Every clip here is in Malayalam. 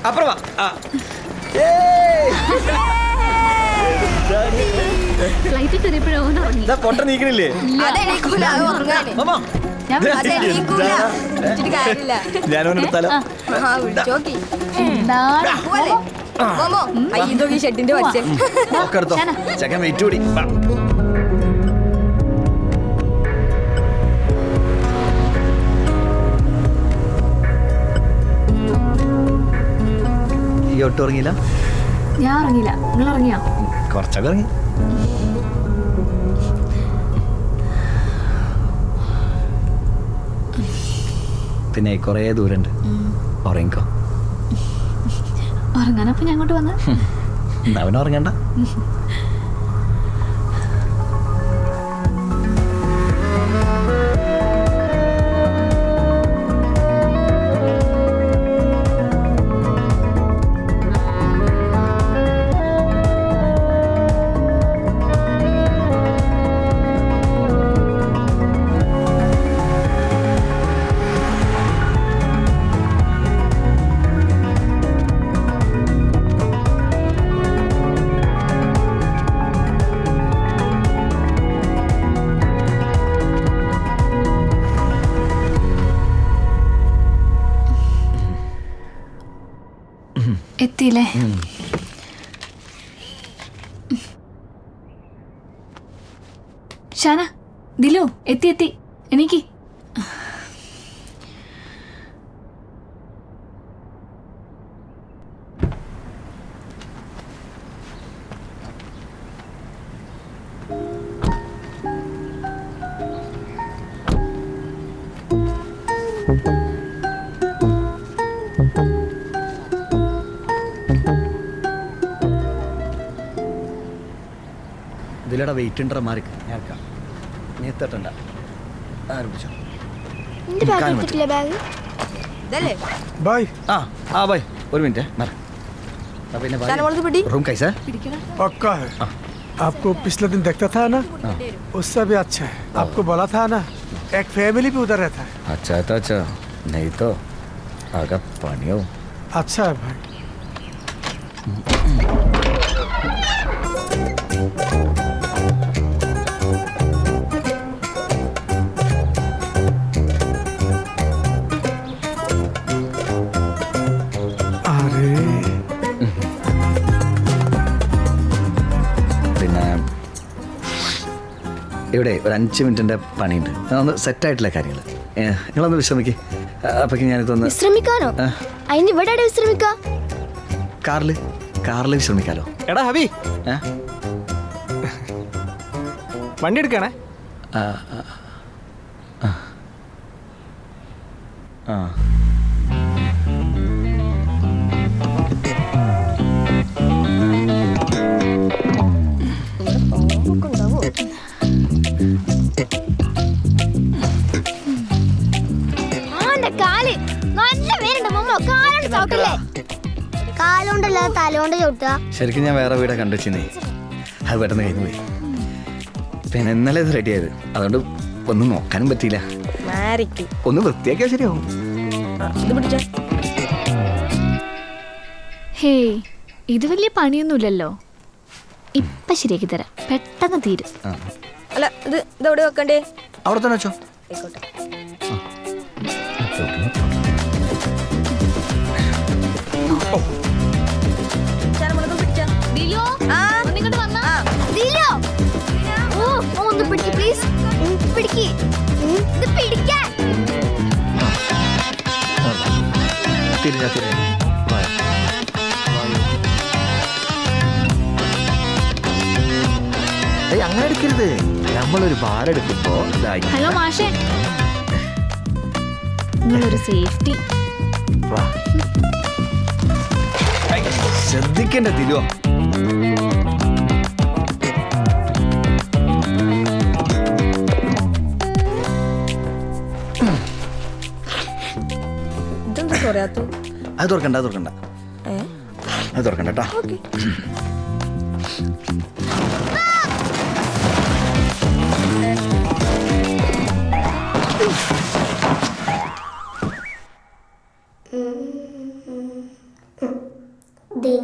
അപ്പുറമാ പൊട്ട നീക്കണില്ലേ? ഞാനോനെടുത്താലോ? ഷെഡിന്റെ ചെക്കൻ വെയിറ്റ് കൂടി. ഈ ഒട്ടും ഇറങ്ങിയില്ല? ഞാൻ ഇറങ്ങിയില്ല. നിങ്ങൾ ഇറങ്ങിയാ? കുറച്ചൊക്കെ ഇറങ്ങി. പിന്നെ കൊറേ ദൂരണ്ട്. ഉറങ്ങിക്കോ. ഉറങ്ങാനപ്പോ ഞാൻ അങ്ങോട്ട് വന്ന. അവൻ ഉറങ്ങണ്ട. എത്തിയില്ലേ? ഷാന, ദിലു എത്തി. എനിക്ക് ഇതിലൂടെ വെയിറ്റ് ഉണ്ടോ? മാറിക്ക് ഞാർക്കാം. നീ എത്തട്ടണ്ട. ആരംഭിച്ചോ. भाई और मिनट रूम कैसा है? पक्का है। आपको पिछले दिन देखता था ना, उससे भी अच्छा है। आपको बोला था ना, एक फैमिली भी उधर रहता है। अच्छा नहीं तो आगा पानी हो। अच्छा है भाई। ഇവിടെ ഒരു 5 മിനിറ്റിന്റെ പണിയുണ്ട്. ഒന്ന് സെറ്റായിട്ടില്ല കാര്യങ്ങൾ. നിങ്ങളൊന്ന് വിശ്രമിക്കേ. അപ്പൊക്ക് ഞാനിതൊന്ന് വിശ്രമിക്കാനോ? അതിന് ഇവിടെ വിശ്രമിക്കാം. കാറിൽ വിശ്രമിക്കാലോ. എടാ ഹബി, വണ്ടി എടുക്കണേ. ശരിക്കും ഞാൻ വേറെ വീടാ കണ്ടുവെച്ചേ. അത് പെട്ടെന്ന് കഴിഞ്ഞു പോയി. പിന്നെ ഇന്നലെ ഇത് റെഡി ആയത്. അതുകൊണ്ട് ഒന്നും നോക്കാനും പറ്റിയില്ല. ഒന്ന് വൃത്തിയാക്കിയാ ശരിയാവും. ഹേ, ഇത് വലിയ പണിയൊന്നുമില്ലല്ലോ. ഇപ്പൊ ശരിയാക്കി തരാം. പെട്ടെന്ന് തീരും. അല്ല, ഇത് ഇതെവിടെ വെക്കണ്ടേ? അവിടെ തന്നെ വെച്ചോ. അങ്ങനെ എടുക്കരുത്. നമ്മളൊരു ഭാരെടുക്കുമ്പോ. ഹലോ മാഷേ, നിങ്ങളൊരു സേഫ്റ്റി ശ്രദ്ധിക്കണ്ട തിരുവോ. അത് തുറക്കണ്ട കേട്ടോ.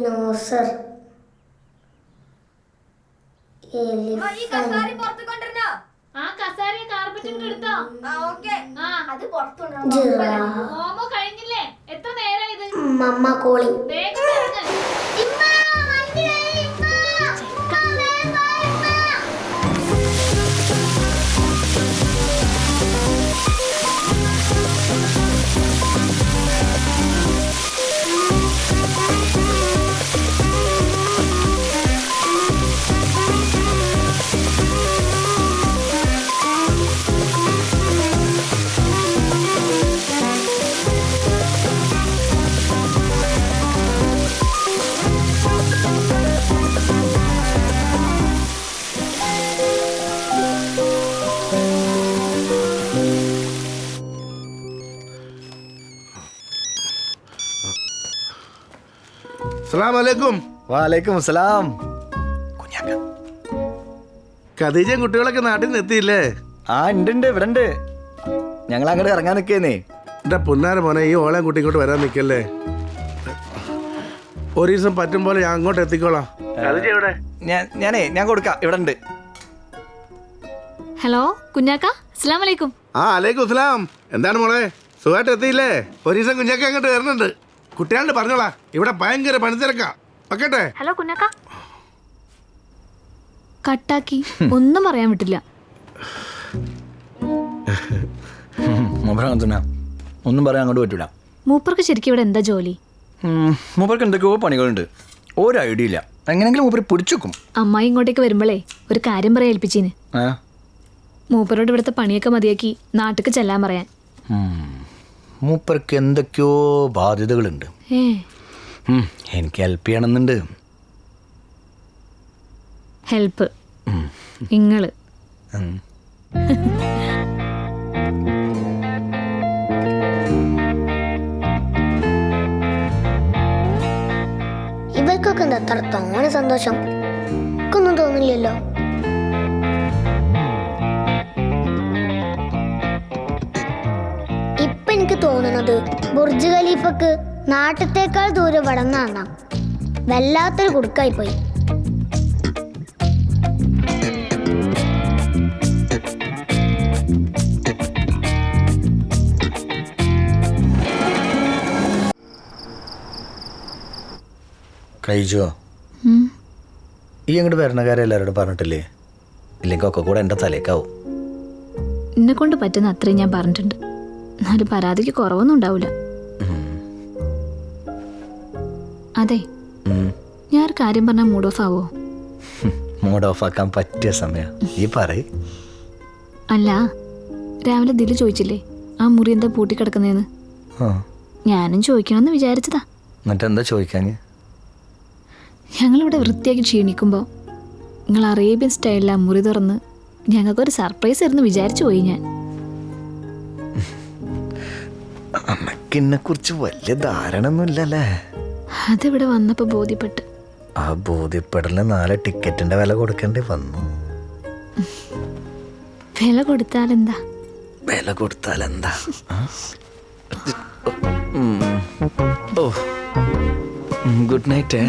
No, sir. Elephant. ആ കസാരയെ കാർപ്പറ്റിംഗ് എടുത്തോ Giraffe. ഓമോ കഴിഞ്ഞില്ലേ എത്ര നേരം ഇത് Mama calling. വേഗം ഇറങ്ങ്. അസ്സലാമലൈക്കും. വാലേക്കും അസ്സലാം. കുഞ്ഞാക്ക. ഖദീജയും കുട്ടികളൊക്കെ നാട്ടിൽ നിന്ന് എത്തിയില്ലേ? ആ ഉണ്ട് ഇവിടെ ഉണ്ട്. ഞങ്ങൾ അങ്ങോട്ട് ഇറങ്ങാൻ നിൽക്കുന്നേ. എന്റെ പുന്നാര മോനെ, ഈ ഓളയും കുട്ടി ഇങ്ങോട്ട് വരാൻ നിൽക്കല്ലേ. ഒരു ദിവസം പറ്റും പോലെ ഞാൻ അങ്ങോട്ട് എത്തിക്കോളാം. ഞാൻ കൊടുക്കാം, ഇവിടെ ഉണ്ട്. ഹലോ കുഞ്ഞാക്ക, അസ്സലാമു അലൈക്കും. ആ അലൈക്കും അസ്സലാം. എന്താണ് മോളെ, സുഖമായിട്ട് എത്തിയില്ലേ? ഒരു ദിവസം കുഞ്ഞാക്ക അങ്ങോട്ട് വരുന്നുണ്ട്. കുട്ടികളുടെ പറഞ്ഞോളാ, ഇവിടെ ഭയങ്കര പണിത്തിരക്കാ. വെക്കട്ടെ? ഹലോ കുഞ്ഞാക്ക. കട്ടാക്കി ഒന്നും പറയാൻ വിട്ടില്ല. ഒന്നും പറയാൻ അങ്ങോട്ട് പറ്റൂല. മൂപ്പർക്ക് ശരിക്കും ഇവിടെ എന്താ ജോലി? മൂപ്പർക്ക് എന്തൊക്കെയോ പണികളുണ്ട്, ഒരു ഐഡിയ ഇല്ല. എങ്ങനെങ്കിലും മൂപ്പര് പിടിച്ചേക്കും. അമ്മായി ഇങ്ങോട്ടേക്ക് വരുമ്പോഴേ ഒരു കാര്യം പറയാൻ ഏൽപ്പിച്ചീന്. മൂപ്പരോട് ഇവിടുത്തെ പണിയൊക്കെ മതിയാക്കി നാട്ടിക്ക് ചെല്ലാൻ പറയാൻ. മൂപ്പർക്ക് എന്തൊക്കെയോ ബാധ്യതകളുണ്ട്. എനിക്ക് ഹെൽപ്പ് ചെയ്യണമെന്നുണ്ട്. ഹെൽപ്പ് നിങ്ങള് ഇവർക്കൊക്കെ എന്താ അത്ര തോന്നെ സന്തോഷം? ഒന്നും തോന്നില്ലല്ലോ. ഇപ്പൊ എനിക്ക് തോന്നുന്നത് ബുർജ് ഖലീഫക്ക് നാട്ടത്തേക്കാൾ ദൂരെ വളർന്നാണ്. വല്ലാത്തൊരു കുടുക്കായി പോയി. കഴിച്ചോ? ഈ അങ്ങോട്ട് വരണ കാര്യം എല്ലാവരോടും പറഞ്ഞിട്ടില്ലേ? ഇല്ലെങ്കിൽ ഒക്കെ കൂടെ എൻ്റെ തലേക്കാവും. എന്നെ കൊണ്ട് പറ്റുന്ന അത്രയും ഞാൻ പറഞ്ഞിട്ടുണ്ട്. എന്നാലും പരാതിക്ക് കുറവൊന്നും ഉണ്ടാവില്ല. അതെ, ഞാൻ ഒരു കാര്യം പറഞ്ഞാൽ മൂഡ് ഓഫ് ആവോ? മൂഡ് ഓഫ് ആക്കാൻ പറ്റിയ സമയം ഈ പറയ്. അല്ല, രാവിലെ ദില് ചോദിച്ചില്ലേ ആ മുറി എന്താ പൂട്ടിക്കിടക്കുന്നതെന്ന്? ഞാനും ചോദിക്കണമെന്ന് വിചാരിച്ചതാ. എന്നിട്ട് എന്താ ചോദിക്കാൻ? ഞങ്ങളിവിടെ വൃത്തിയാക്കി ക്ഷീണിക്കുമ്പോൾ നിങ്ങൾ അറേബ്യൻ സ്റ്റൈലിൽ ആ മുറി തുറന്ന് ഞങ്ങൾക്കൊരു സർപ്രൈസ് ആയിരുന്നു വിചാരിച്ചു പോയി ഞാൻ. അമ്മക്കിന്നെ കുറിച്ച് വലിയ ധാരണ ഒന്നുമില്ലല്ലേ? അതിവിടെ വന്നപ്പോൾ ബോധ്യപ്പെട്ട്. ആ ബോധ്യപ്പെടലിന് 4 ടിക്കറ്റിന്റെ വില കൊടുക്കേണ്ടി വന്നു. വില കൊടുത്താലെന്താ? വില കൊടുത്താലെന്താ? Good night.